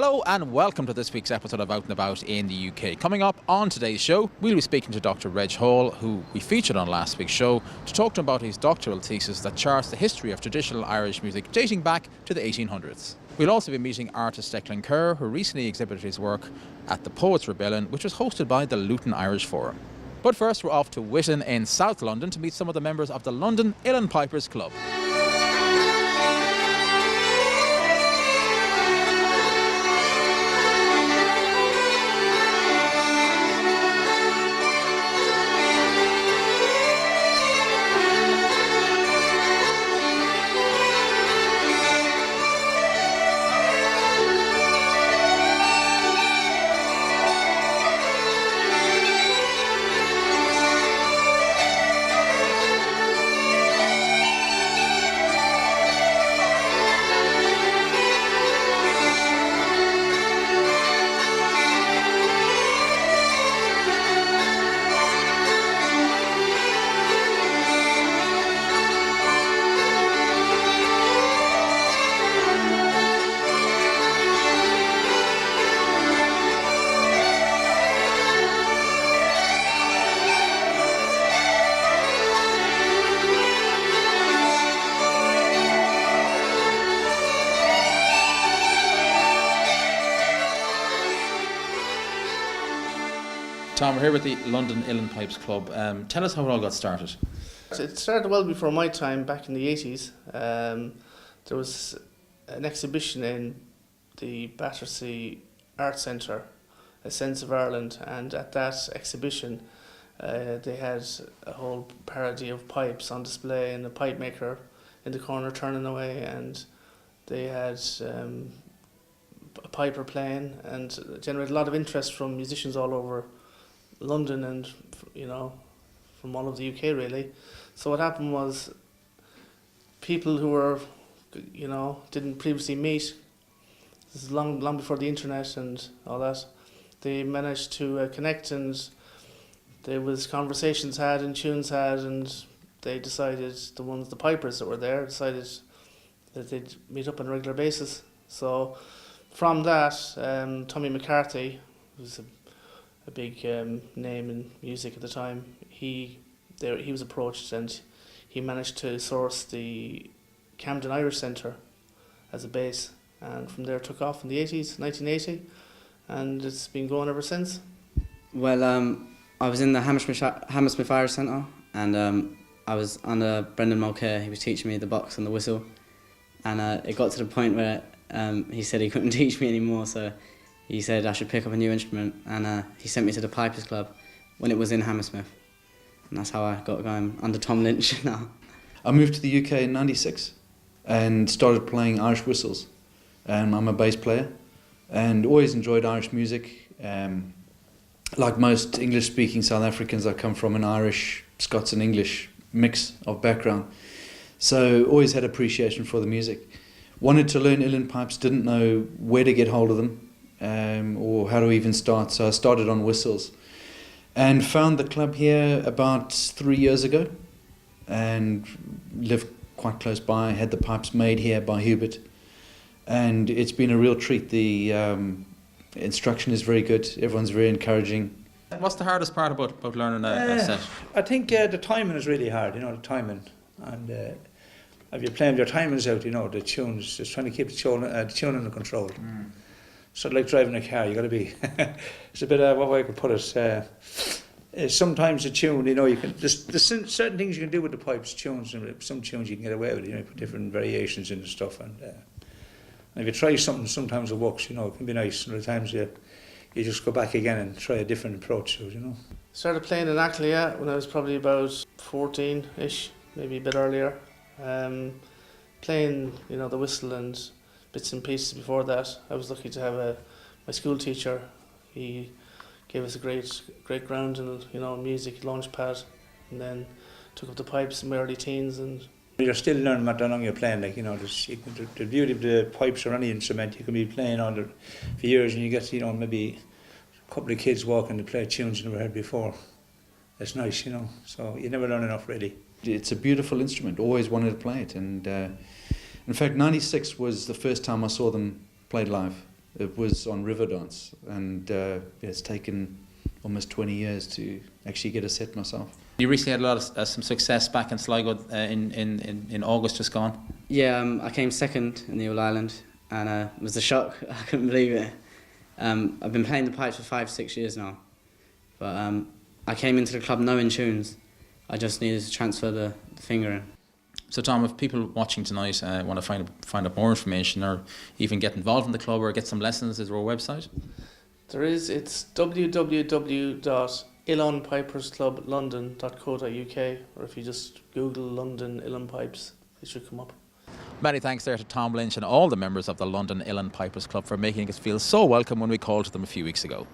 Hello and welcome to this week's episode of Out and About in the UK. Coming up on today's show, we'll be speaking to Dr Reg Hall, who we featured on last week's show, to talk to him about his doctoral thesis that charts the history of traditional Irish music dating back to the 1800s. We'll also be meeting artist Declan Kerr, who recently exhibited his work at the Poets' Rebellion, which was hosted by the Luton Irish Forum. But first, we're off to Uileann in South London to meet some of the members of the London Uileann Pipers Club. Tom, we're here with the London Uileann Pipes Club. Tell us how it all got started. It started well before my time, back in the 80s. There was an exhibition in the Battersea Art Centre, A Sense of Ireland, and at that exhibition they had a whole parody of pipes on display and a pipe maker in the corner turning away, and they had a piper playing, and generated a lot of interest from musicians all over London and, you know, from all over the UK really. So what happened was, people who were, you know, didn't previously meet, this is long before the internet and all that, they managed to connect, and there was conversations had and tunes had, and they decided, the pipers that were there decided that they'd meet up on a regular basis. So from that, Tommy McCarthy, who's a big name in music at the time, he was approached, and he managed to source the Camden Irish Centre as a base, and from there took off in the 80s, 1980, and it's been going ever since. Well, I was in the Hammersmith Irish Centre, and I was under Brendan Mulcair. He was teaching me the box and the whistle, and it got to the point where he said he couldn't teach me anymore, so he said I should pick up a new instrument, and he sent me to the Pipers Club when it was in Hammersmith. And that's how I got going under Tom Lynch now. I moved to the UK in '96 and started playing Irish whistles. I'm a bass player and always enjoyed Irish music. Like most English-speaking South Africans, I come from an Irish, Scots and English mix of background. So always had appreciation for the music. Wanted to learn Uileann pipes, didn't know where to get hold of them. Or how to even start, so I started on whistles and found the club here about 3 years ago and lived quite close by, had the pipes made here by Hubert, and it's been a real treat. The instruction is very good, everyone's very encouraging. What's the hardest part about learning a set? I think the timing is really hard, you know, the timing, and if you're playing your timings out, you know, the tunes, just trying to keep the tune under control. So like driving a car, you got to be. It's a bit of what way I could put it. Sometimes the tune, you know, you can. There's certain things you can do with the pipes, tunes, and some tunes you can get away with. You know, put different variations in the stuff, and if you try something, sometimes it works. You know, it can be nice. And other times you just go back again and try a different approach to it. You know. Started playing in Uileann when I was probably about 14-ish, maybe a bit earlier. Playing, you know, the whistle and bits and pieces before that. I was lucky to have my school teacher. He gave us a great ground in, you know, music, launch pad, and then took up the pipes in my early teens. And you're still learning how long you're playing, like, you know, the beauty of the pipes or any instrument, you can be playing on it for years, and you get, you know, maybe a couple of kids walking to play tunes you never heard before. It's nice, you know, so you never learn enough really. It's a beautiful instrument, always wanted to play it, and in fact '96 was the first time I saw them played live, It was on river dance, and it's taken almost 20 years to actually get a set myself. You recently had a lot of some success back in Sligo in August just gone. Yeah, I came second in the Uileann, and it was a shock. I couldn't believe it. I've been playing the pipes for 5-6 years now, but I came into the club knowing tunes. I just needed to transfer the finger in. So Tom, if people watching tonight want to find out more information or even get involved in the club or get some lessons, is there a website? There is. It's www.uileannpipersclublondon.co.uk, or if you just Google London Uileann Pipes, it should come up. Many thanks there to Tom Lynch and all the members of the London Uileann Pipers Club for making us feel so welcome when we called to them a few weeks ago.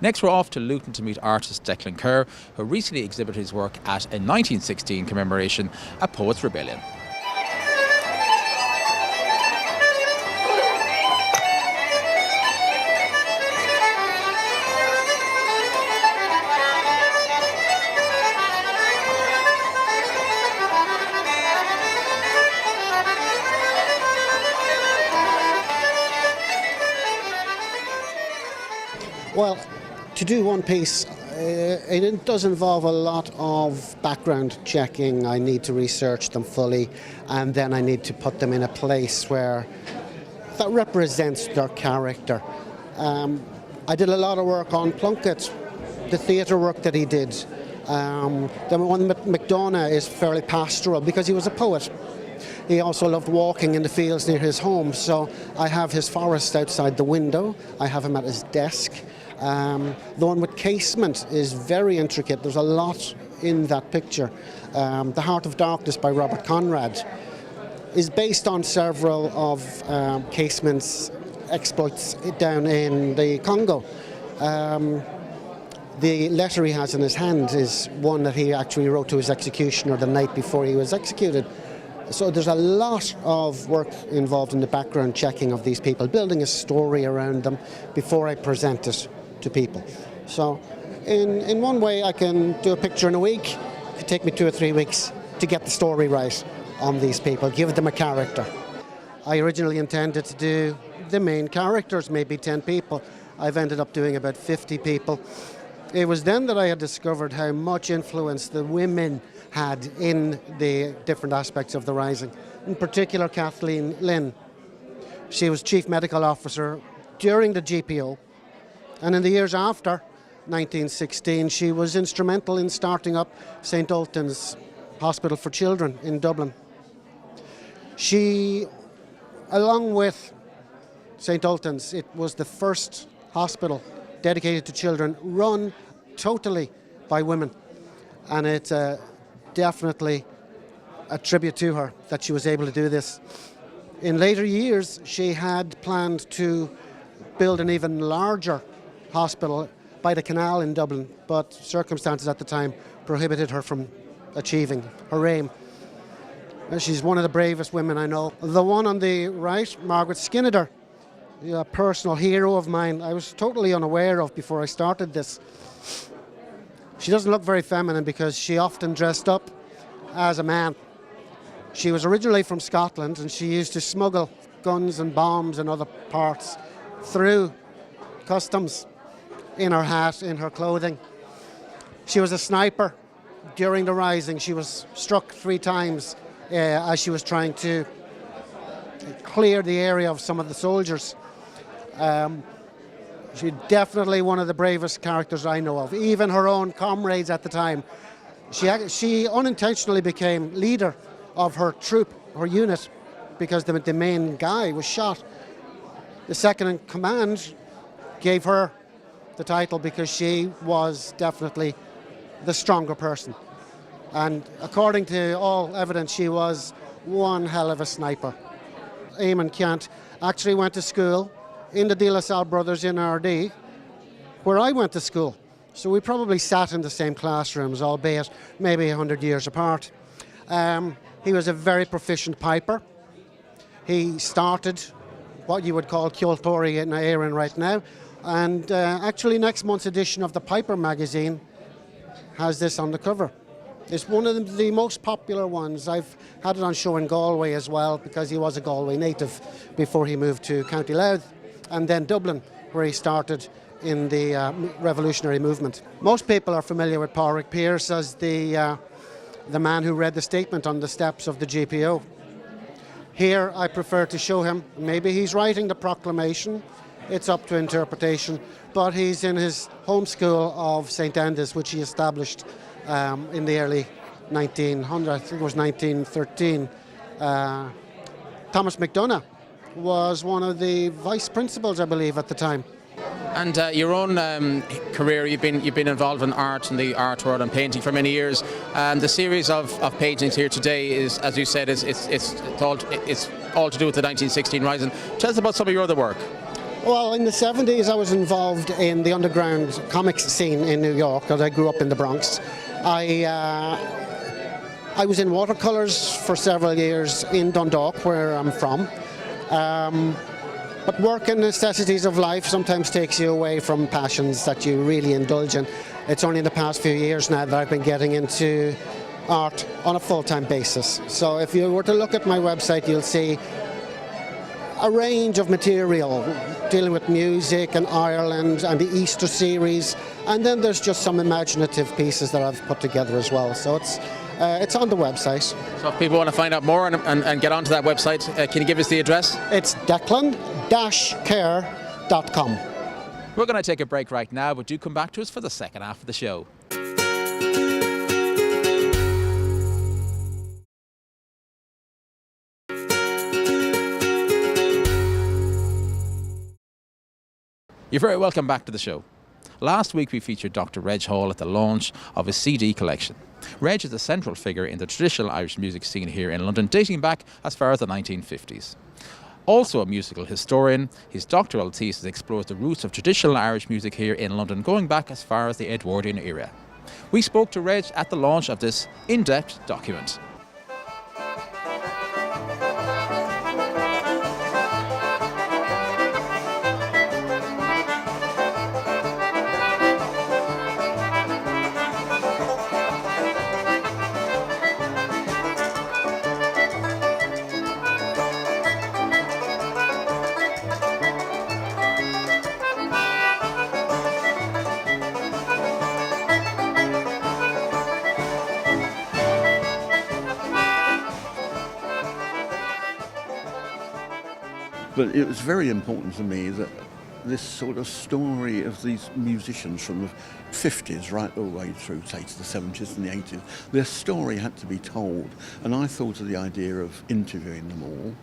Next we're off to Luton to meet artist Declan Kerr, who recently exhibited his work at a 1916 commemoration at Poets' Rebellion. Well, to do one piece, it does involve a lot of background checking. I need to research them fully, and then I need to put them in a place where that represents their character. I did a lot of work on Plunkett, the theatre work that he did. The one with MacDonagh is fairly pastoral because he was a poet. He also loved walking in the fields near his home, so I have his forest outside the window. I have him at his desk. The one with casement is very intricate. There's a lot in that picture. The Heart of Darkness by Robert Conrad is based on several of Casement's exploits down in the Congo. The letter he has in his hand is one that he actually wrote to his executioner the night before he was executed. So there's a lot of work involved in the background checking of these people, building a story around them before I present it to people. So in one way I can do a picture in a week. It could take me 2 or 3 weeks to get the story right on these people, give them a character. I originally intended to do the main characters, maybe 10 people. I've ended up doing about 50 people. It was then that I had discovered how much influence the women had in the different aspects of the Rising. In particular, Kathleen Lynn. She was Chief Medical Officer during the GPO, and in the years after 1916, she was instrumental in starting up St Ultan's Hospital for Children in Dublin. She, along with St Ultan's, it was the first hospital dedicated to children run totally by women, and it's definitely a tribute to her that she was able to do this. In later years, she had planned to build an even larger hospital by the canal in Dublin, but circumstances at the time prohibited her from achieving her aim. She's one of the bravest women I know. The one on the right, Margaret Skinnider, a personal hero of mine, I was totally unaware of before I started this. She doesn't look very feminine because she often dressed up as a man. She was originally from Scotland, and she used to smuggle guns and bombs and other parts through customs in her hat, in her clothing. She was a sniper during the Rising. She was struck 3 times as she was trying to clear the area of some of the soldiers. She's definitely one of the bravest characters I know of. Even her own comrades at the time. She unintentionally became leader of her troop, her unit, because the main guy was shot. The second in command gave her the title because she was definitely the stronger person. And according to all evidence, she was one hell of a sniper. Eamon Kent actually went to school in the De La Salle Brothers in RD, where I went to school. So we probably sat in the same classrooms, albeit maybe 100 years apart. He was a very proficient piper. He started what you would call Kjoltori in Éireann right now. And actually next month's edition of the Piper magazine has this on the cover. It's one of the most popular ones. I've had it on show in Galway as well because he was a Galway native before he moved to County Louth. and then Dublin, where he started in the revolutionary movement. Most people are familiar with Pádraig Pearse as the man who read the statement on the steps of the GPO. Here I prefer to show him, maybe he's writing the proclamation, it's up to interpretation, but he's in his home school of St Enda's, which he established in the early 1900s, I think it was 1913. Thomas McDonagh was one of the vice principals, I believe, at the time. And your own career, you've been involved in art and the art world and painting for many years. The series of paintings here today is, as you said, it's all to do with the 1916 Rising. Tell us about some of your other work. Well, in the 70s I was involved in the underground comics scene in New York, because I grew up in the Bronx. I was in watercolours for several years in Dundalk, where I'm from. But work and necessities of life sometimes takes you away from passions that you really indulge in. It's only in the past few years now that I've been getting into art on a full-time basis. So if you were to look at my website, you'll see a range of material dealing with music and Ireland and the Easter series, and then there's just some imaginative pieces that I've put together as well. So it's on the website. So if people want to find out more and get onto that website, can you give us the address? It's Declan-Kerr.com. We're going to take a break right now, but do come back to us for the second half of the show. You're very welcome back to the show. Last week we featured Dr Reg Hall at the launch of his CD collection. Reg is a central figure in the traditional Irish music scene here in London, dating back as far as the 1950s. Also a musical historian, his doctoral thesis explores the roots of traditional Irish music here in London, going back as far as the Edwardian era. We spoke to Reg at the launch of this in-depth document. But it was very important to me that this sort of story of these musicians from the 50s right the way through, say, to the 70s and the 80s, their story had to be told. And I thought of the idea of interviewing them all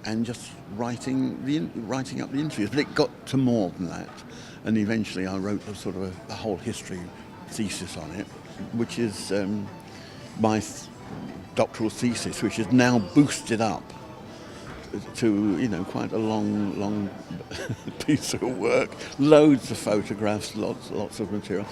and just writing up the interviews. But it got to more than that. And eventually I wrote a whole history thesis on it, which is my doctoral thesis, which is now boosted up to, quite a long piece of work, loads of photographs, lots of material.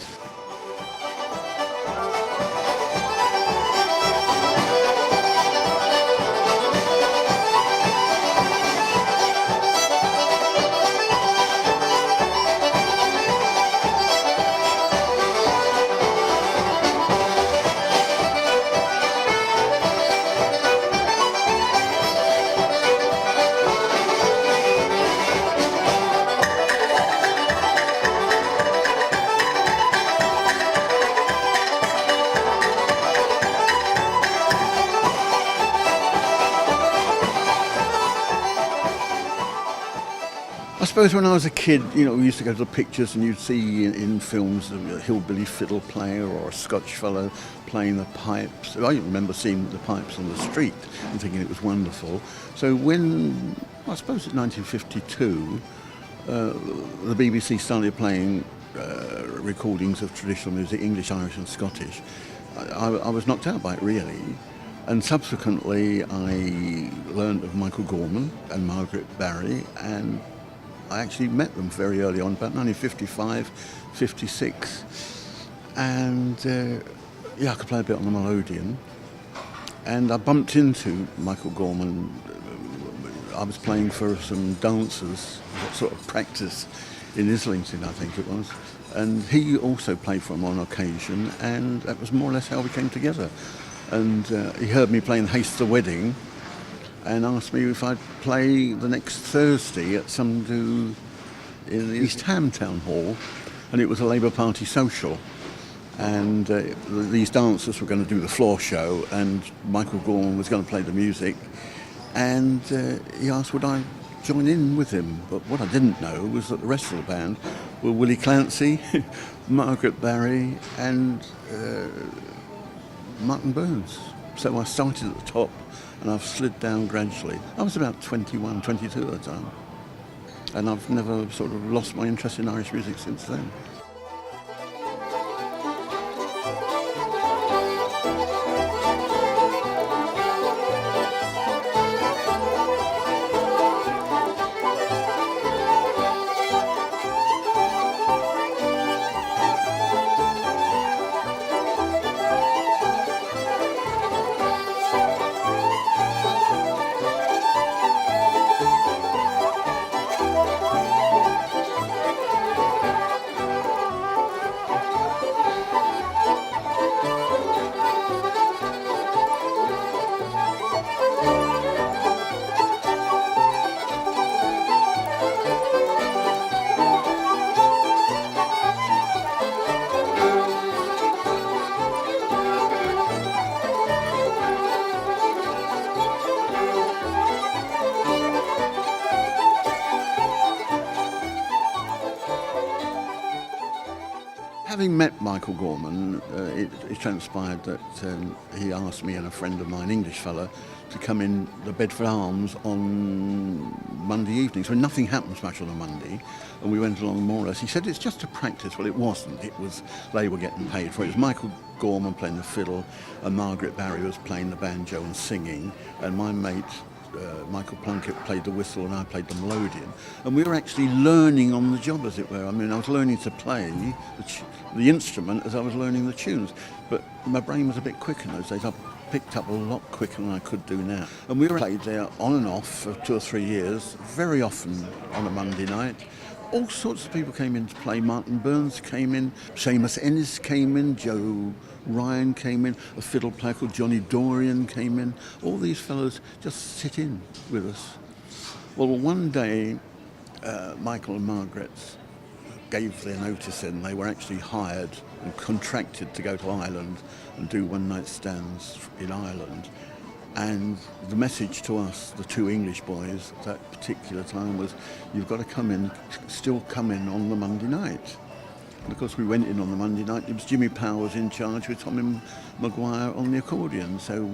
I suppose when I was a kid, we used to go to the pictures and you'd see in films a hillbilly fiddle player or a Scotch fellow playing the pipes. I remember seeing the pipes on the street and thinking it was wonderful. So when, I suppose in 1952, the BBC started playing recordings of traditional music, English, Irish and Scottish, I was knocked out by it really. And subsequently I learned of Michael Gorman and Margaret Barry, and I actually met them very early on, about 1955, 56. And I could play a bit on the melodeon. And I bumped into Michael Gorman. I was playing for some dancers, sort of practice in Islington, I think it was. And he also played for them on occasion, and that was more or less how we came together. And he heard me playing Haste the Wedding, and asked me if I'd play the next Thursday at some do in the East Ham Town Hall, and it was a Labour Party social. And these dancers were going to do the floor show, and Michael Gorman was going to play the music. And he asked would I join in with him. But what I didn't know was that the rest of the band were Willie Clancy, Margaret Barry, and Martin Burns. So I started at the top, and I've slid down gradually. I was about 21, 22 at the time. And I've never sort of lost my interest in Irish music since then. Having met Michael Gorman, it transpired that he asked me and a friend of mine, English fella, to come in the Bedford Arms on Monday evenings when nothing happens much on a Monday, and we went along more or less. He said it's just a practice. Well, it wasn't. It was they were getting paid for it. It was Michael Gorman playing the fiddle, and Margaret Barry was playing the banjo and singing, and my mate Michael Plunkett played the whistle and I played the melodeon, and we were actually learning on the job, as it were. I mean, I was learning to play the instrument as I was learning the tunes, but my brain was a bit quick in those days. I picked up a lot quicker than I could do now, and we played there on and off for 2 or 3 years, very often on a Monday night. All sorts of people came in to play. Martin Burns came in, Seamus Ennis came in, Joe Ryan came in, a fiddle player called Johnny Dorian came in. All these fellows just sit in with us. Well, one day, Michael and Margaret gave their notice in. They were actually hired and contracted to go to Ireland and do one-night stands in Ireland. And the message to us, the 2 English boys at that particular time, was you've got to come in, still come in on the Monday night. And of course we went in on the Monday night. It was Jimmy Powers in charge with Tommy Maguire on the accordion. So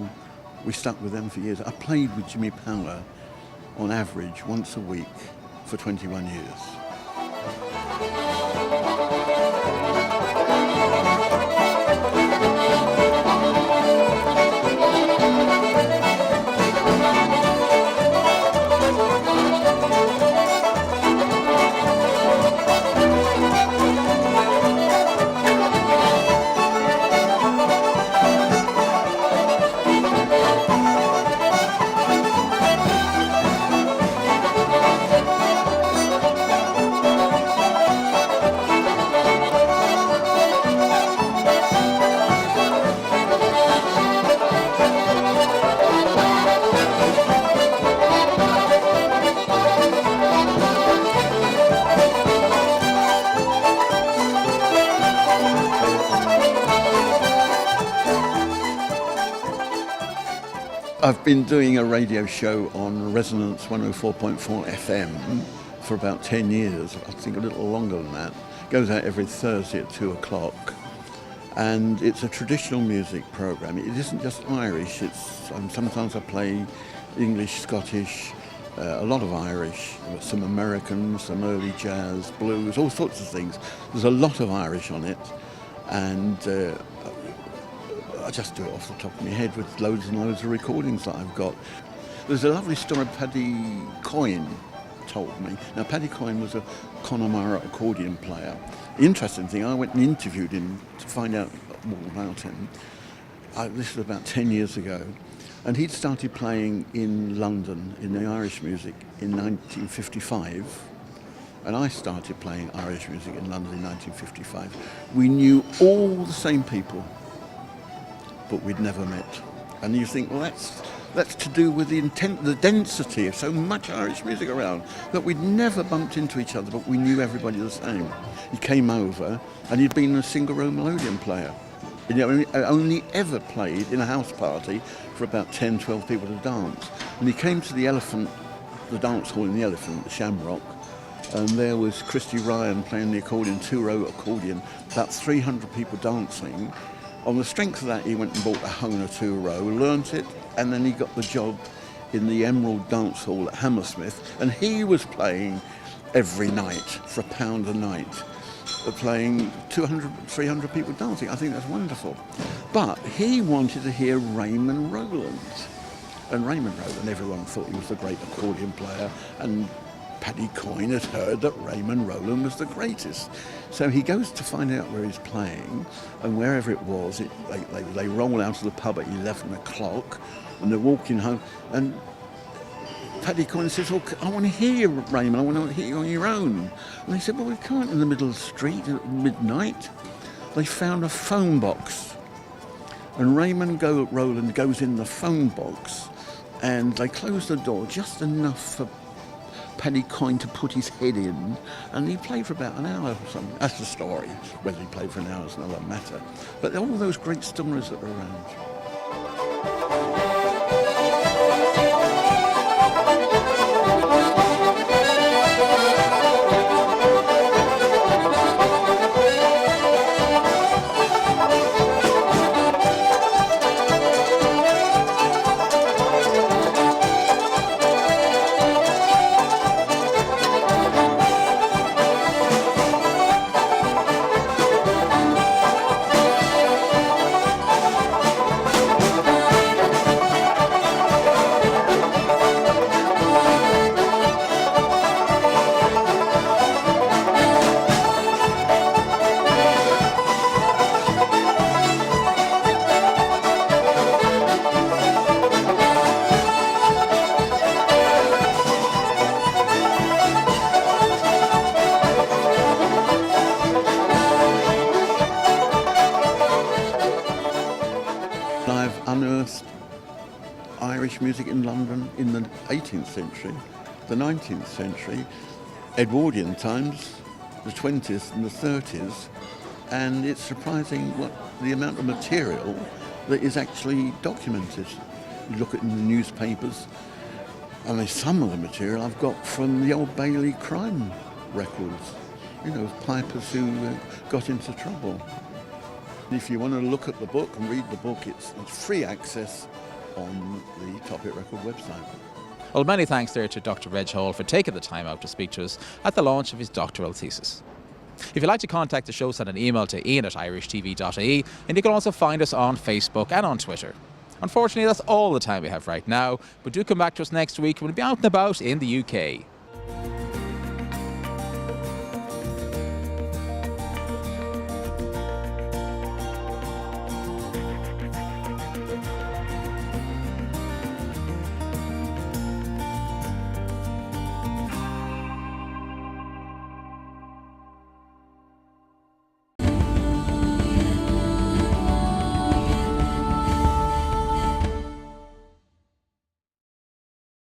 we stuck with them for years. I played with Jimmy Power on average once a week for 21 years. I've been doing a radio show on Resonance 104.4 FM for about 10 years, I think a little longer than that. It goes out every Thursday at 2 o'clock. And it's a traditional music programme. It isn't just Irish, sometimes I play English, Scottish, a lot of Irish, some American, some early jazz, blues, all sorts of things. There's a lot of Irish on it, and I just do it off the top of my head with loads and loads of recordings that I've got. There's a lovely story Paddy Coyne told me. Now, Paddy Coyne was a Connemara accordion player. The interesting thing, I went and interviewed him to find out more about him. This was about 10 years ago. And he'd started playing in London in the Irish music in 1955. And I started playing Irish music in London in 1955. We knew all the same people, but we'd never met. And you think, well, That's to do with the density of so much Irish music around that we'd never bumped into each other, but we knew everybody the same. He came over and he'd been a single row melodeon player. He only ever played in a house party for about 10, 12 people to dance. And he came to the Elephant, the dance hall in the Elephant, the Shamrock, and there was Christy Ryan playing the accordion, two-row accordion, about 300 people dancing. On the strength of that, he went and bought a Hohner two-row, learnt it, and then he got the job in the Emerald Dance Hall at Hammersmith, and he was playing every night for £1 a night, playing 200, 300 people dancing. I think that's wonderful. But he wanted to hear Raymond Rowland. And Raymond Rowland, everyone thought he was the great accordion player, and Paddy Coyne had heard that Raymond Rowland was the greatest. So he goes to find out where he's playing, and wherever it was, they roll out of the pub at 11 o'clock, and they're walking home, and Paddy Coyne says, "Oh, I want to hear you, Raymond, I want to hear you on your own." And they said, "Well, we can't in the middle of the street at midnight." They found a phone box, and Raymond Rowland goes in the phone box, and they close the door just enough for Paddy Coyne to put his head in, and he played for about an hour or something. That's the story. Whether he played for an hour is another matter. But all those great stories that are around. I've unearthed Irish music in London in the 18th century, the 19th century, Edwardian times, the 20th and the 30s, and it's surprising what the amount of material that is actually documented. You look at it in the newspapers, I mean, some of the material I've got from the Old Bailey crime records, you know, pipers who got into trouble. If you want to look at the book and read the book, it's free access on the Top Hit Record website. Well, many thanks there to Dr Reg Hall for taking the time out to speak to us at the launch of his doctoral thesis. If you'd like to contact the show, send an email to ian@irishtv.ie, and you can also find us on Facebook and on Twitter. Unfortunately, that's all the time we have right now, but do come back to us next week. We'll be out and about in the UK.